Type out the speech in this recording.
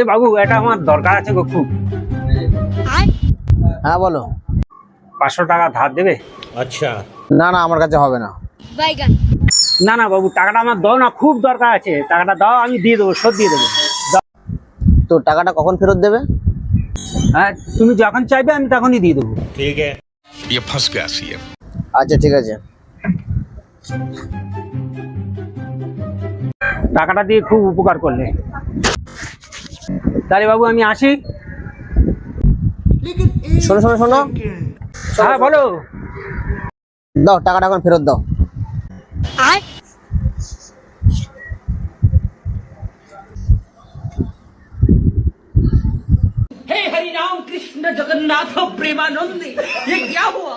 বাবু, এটা আমার দরকার আছে গো খুব। হ্যাঁ বলো। 500 টাকা ধার দেবে? अच्छा। না না, আমার কাছে হবে না। না না বাবু, টাকাটা আমার দাও না, খুব দরকার আছে। টাকাটা দাও, আমি দিয়ে দেবো, শোধ দিয়ে দেবো। তো টাকাটা কখন ফেরত দেবে? হ্যাঁ, তুমি যখন চাইবে আমি তখনই দিয়ে দেবো। ठीक है। ये फंस गया सीएम। আচ্ছা ঠিক আছে। টাকাটা দিয়ে খুব উপকার করলে। তাহলে বাবু আমি আসি। শোনো শোনো শোনো, হ্যাঁ বলো। দাও টাকাটা এখন ফেরত দাও। हे हरि राम कृष्ण जगन्नाथ प्रेमानंद, ये क्या हुआ?